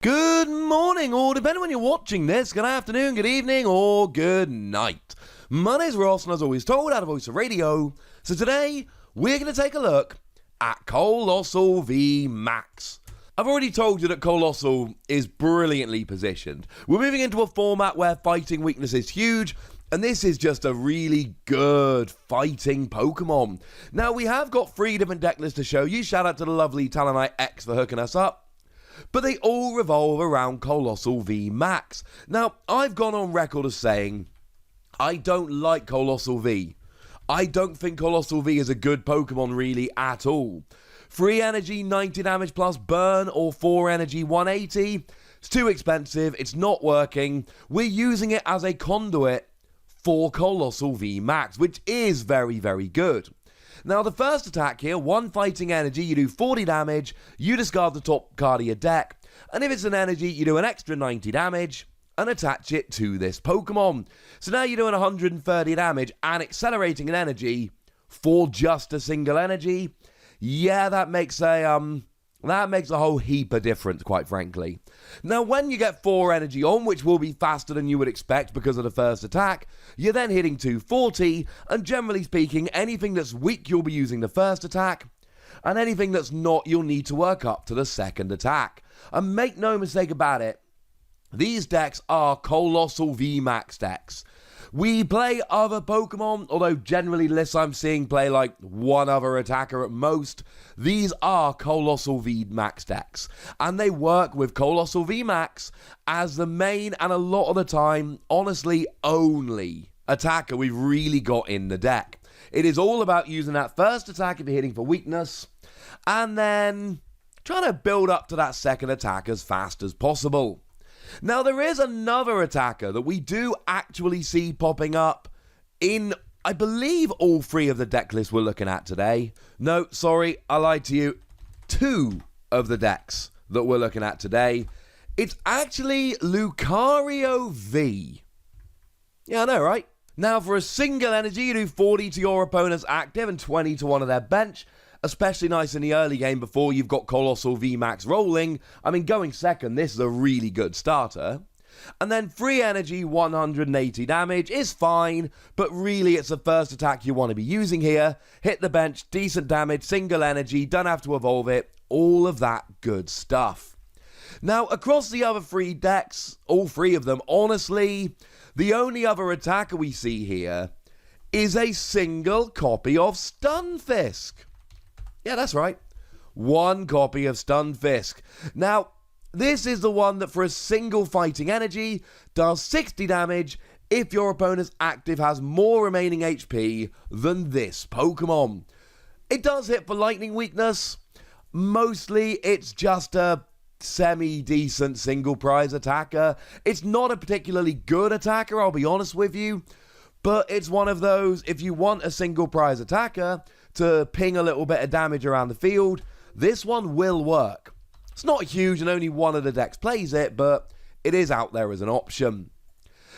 Good morning, or depending when you're watching this, good afternoon, good evening, or good night. My name's Ross, and as always told, out of Voice of Radio. So today, we're going to take a look at Coalossal VMAX. I've already told you that Coalossal is brilliantly positioned. We're moving into a format where fighting weakness is huge, and this is just a really good fighting Pokemon. Now, we have got 3 different deck lists to show you. Shout out to the lovely Talonite X for hooking us up. But they all revolve around Coalossal VMAX. Now, I've gone on record as saying, I don't like Coalossal V. I don't think Coalossal V is a good Pokemon really at all. 3 energy, 90 damage plus burn, or 4 energy, 180. It's too expensive, it's not working. We're using it as a conduit for Coalossal VMAX, which is very, very good. Now, the first attack here, 1 fighting energy, you do 40 damage, you discard the top card of your deck, and if it's an energy, you do an extra 90 damage, and attach it to this Pokemon. So now you're doing 130 damage, and accelerating an energy for just a single energy. Yeah, that makes a whole heap of difference, quite frankly. Now, when you get 4 energy on, which will be faster than you would expect because of the first attack, you're then hitting 240, and generally speaking, anything that's weak, you'll be using the first attack, and anything that's not, you'll need to work up to the second attack. And make no mistake about it, these decks are Coalossal VMAX decks. We play other Pokemon, although generally lists I'm seeing play like 1 other attacker at most. These are Coalossal VMAX decks, and they work with Coalossal VMAX as the main and a lot of the time, honestly, only attacker we've really got in the deck. It is all about using that first attack if you're hitting for weakness, and then trying to build up to that second attack as fast as possible. Now, there is another attacker that we do actually see popping up in, I believe, all 3 of the deck lists we're looking at today. No, sorry, I lied to you. 2 of the decks that we're looking at today. It's actually Lucario V. Yeah, I know, right? Now, for a single energy, you do 40 to your opponent's active and 20 to one of their bench. Especially nice in the early game before you've got Coalossal VMAX rolling. I mean, going second, this is a really good starter. And then 3 energy, 180 damage is fine, but really it's the first attack you want to be using here. Hit the bench, decent damage, single energy, don't have to evolve it, all of that good stuff. Now, across the other 3 decks, all 3 of them, honestly, the only other attacker we see here is a single copy of Stunfisk. Yeah, that's right. 1 copy of Stunfisk. Now, this is the one that for a single fighting energy does 60 damage if your opponent's active has more remaining HP than this Pokemon. It does hit for lightning weakness. Mostly, it's just a semi-decent single prize attacker. It's not a particularly good attacker, I'll be honest with you. But it's one of those, if you want a single prize attacker to ping a little bit of damage around the field, this one will work. It's not huge and only 1 of the decks plays it, but it is out there as an option.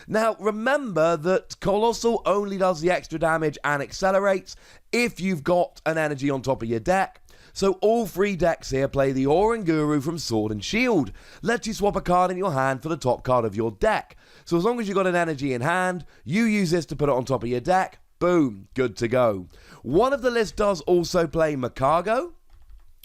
Now, remember that Coalossal only does the extra damage and accelerates if you've got an energy on top of your deck. So all 3 decks here play the Oranguru from Sword and Shield. Lets you swap a card in your hand for the top card of your deck. So as long as you've got an energy in hand, you use this to put it on top of your deck. Boom, good to go. One of the lists does also play Macago,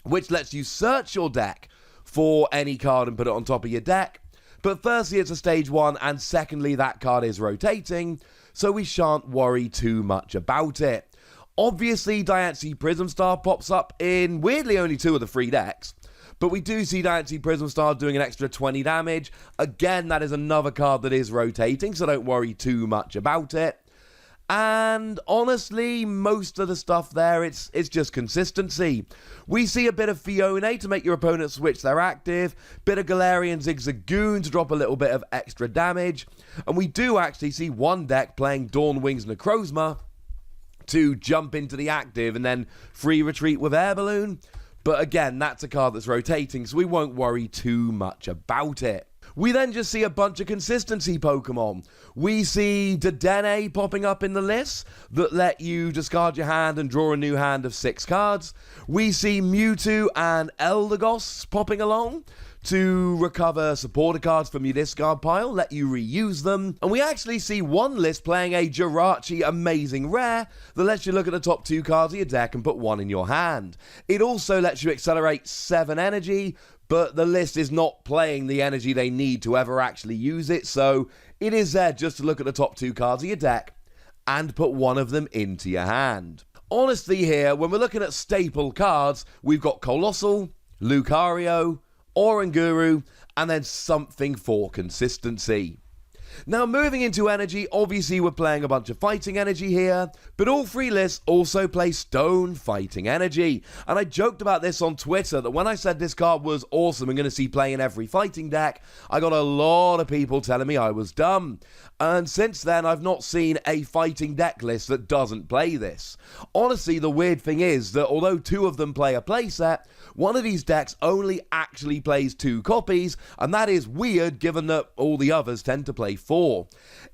which lets you search your deck for any card and put it on top of your deck. But firstly, it's a stage 1, and secondly, that card is rotating, so we shan't worry too much about it. Obviously, Diancie Prism Star pops up in, weirdly, only 2 of the 3 decks. But we do see Diancie Prism Star doing an extra 20 damage. Again, that is another card that is rotating, so don't worry too much about it. And honestly, most of the stuff there, it's just consistency. We see a bit of Fiona to make your opponent switch their active, bit of Galarian Zigzagoon to drop a little bit of extra damage, and we do actually see 1 deck playing Dawnwing's Necrozma to jump into the active and then free retreat with Air Balloon. But again, that's a card that's rotating, so we won't worry too much about it. We then just see a bunch of consistency Pokemon. We see Dedenne popping up in the list that let you discard your hand and draw a new hand of 6 cards. We see Mewtwo and Eldegoss popping along to recover supporter cards from your discard pile, let you reuse them. And we actually see one list playing a Jirachi Amazing Rare that lets you look at the top 2 cards of your deck and put 1 in your hand. It also lets you accelerate 7 energy, but the list is not playing the energy they need to ever actually use it, so it is there just to look at the top 2 cards of your deck and put 1 of them into your hand. Honestly here, when we're looking at staple cards, we've got Coalossal, Lucario, Oranguru, and then something for consistency. Now, moving into energy, obviously we're playing a bunch of fighting energy here, but all 3 lists also play stone fighting energy. And I joked about this on Twitter, that when I said this card was awesome and going to see play in every fighting deck, I got a lot of people telling me I was dumb. And since then, I've not seen a fighting deck list that doesn't play this. Honestly, the weird thing is that although 2 of them play a playset, one of these decks only actually plays 2 copies, and that is weird given that all the others tend to play 4.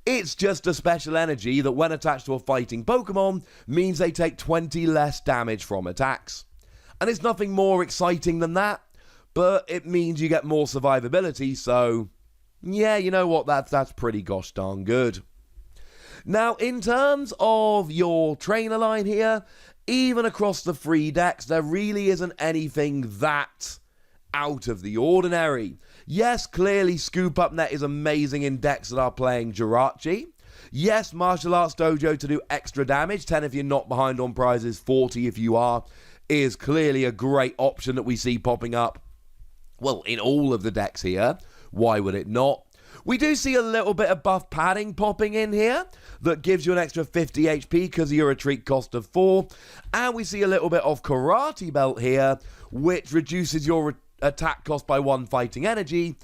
It's just a special energy that when attached to a fighting Pokemon means they take 20 less damage from attacks. And it's nothing more exciting than that, but it means you get more survivability, so yeah, you know what, that's pretty gosh darn good. Now, in terms of your trainer line here, even across the 3 decks, there really isn't anything that out of the ordinary. Yes, clearly Scoop Up Net is amazing in decks that are playing Jirachi. Yes, Martial Arts Dojo to do extra damage, 10 if you're not behind on prizes, 40 if you are, is clearly a great option that we see popping up, well, in all of the decks here. Why would it not? We do see a little bit of buff padding popping in here that gives you an extra 50 HP because of your retreat cost of 4. And we see a little bit of Karate Belt here, which reduces your attack cost by 1 fighting energy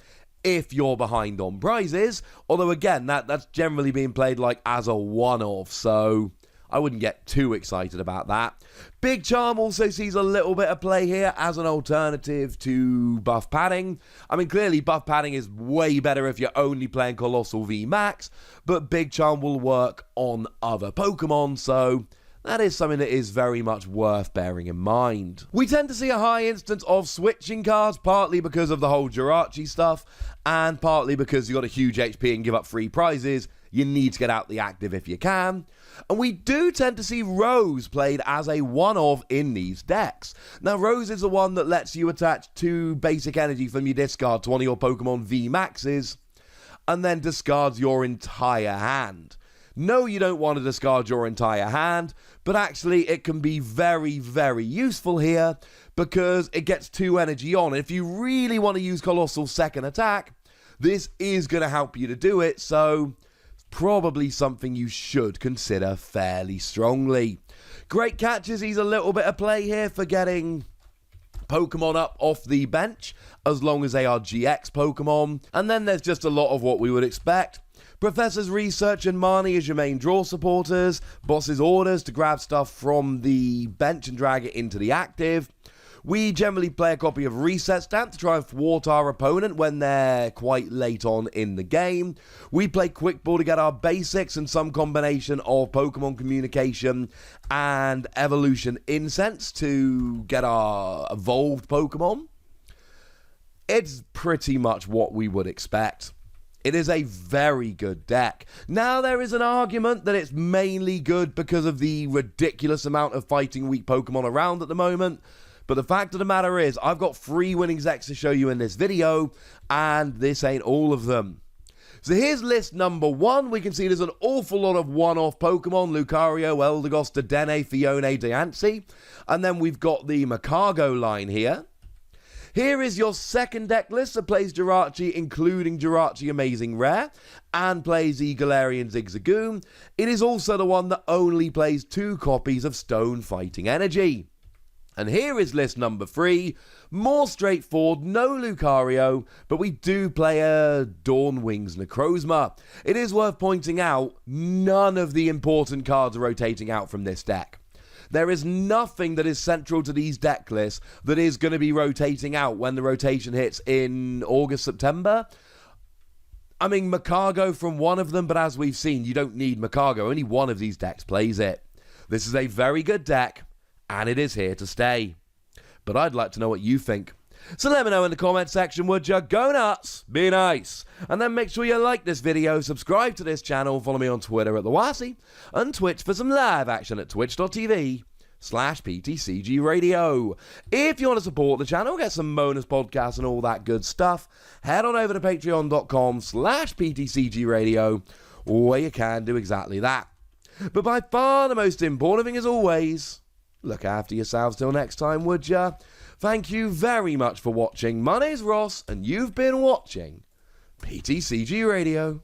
if you're behind on prizes. Although again, that's generally being played like as a one-off, so I wouldn't get too excited about that. Big Charm also sees a little bit of play here as an alternative to buff padding. I mean, clearly buff padding is way better if you're only playing Coalossal VMAX, but Big Charm will work on other Pokemon, so that is something that is very much worth bearing in mind. We tend to see a high instance of switching cards, partly because of the whole Jirachi stuff, and partly because you've got a huge HP and give up free prizes. You need to get out the active if you can. And we do tend to see Rose played as a one-of in these decks. Now, Rose is the one that lets you attach 2 basic energy from your discard to one of your Pokemon VMAXs, and then discards your entire hand. No, you don't want to discard your entire hand, but actually it can be very, very useful here because it gets 2 energy on. If you really want to use Colossal's second attack, this is going to help you to do it, so probably something you should consider fairly strongly. Great catches, he's a little bit of play here for getting Pokemon up off the bench, as long as they are GX Pokemon. And then there's just a lot of what we would expect. Professor's Research and Marnie as your main draw supporters. Boss's Orders to grab stuff from the bench and drag it into the active. We generally play a copy of Reset Stamp to try and thwart our opponent when they're quite late on in the game. We play Quick Ball to get our basics and some combination of Pokemon Communication and Evolution Incense to get our evolved Pokemon. It's pretty much what we would expect. It is a very good deck. Now, there is an argument that it's mainly good because of the ridiculous amount of fighting weak Pokemon around at the moment. But the fact of the matter is, I've got 3 winning decks to show you in this video, and this ain't all of them. So here's list number 1. We can see there's an awful lot of one-off Pokemon: Lucario, Eldegoss, Dedenne, Fione, Diancie. And then we've got the Macargo line here. Here is your second deck list that plays Jirachi, including Jirachi Amazing Rare, and plays the Galarian Zigzagoon. It is also the one that only plays 2 copies of Stone Fighting Energy. And here is list number 3, more straightforward, no Lucario, but we do play a Dawnwings Necrozma. It is worth pointing out, none of the important cards are rotating out from this deck. There is nothing that is central to these deck lists that is going to be rotating out when the rotation hits in August, September. I mean, Macargo from one of them, but as we've seen, you don't need Macargo. Only one of these decks plays it. This is a very good deck, and it is here to stay. But I'd like to know what you think. So let me know in the comment section, would you? Go nuts, be nice. And then make sure you like this video, subscribe to this channel, follow me on Twitter at the Wassy, and Twitch for some live action at twitch.tv/PTCG Radio. If you want to support the channel, get some bonus podcasts and all that good stuff, head on over to patreon.com/PTCG Radio, where you can do exactly that. But by far the most important thing, as always, look after yourselves till next time, would ya? Thank you very much for watching. My name's Ross, and you've been watching PTCG Radio.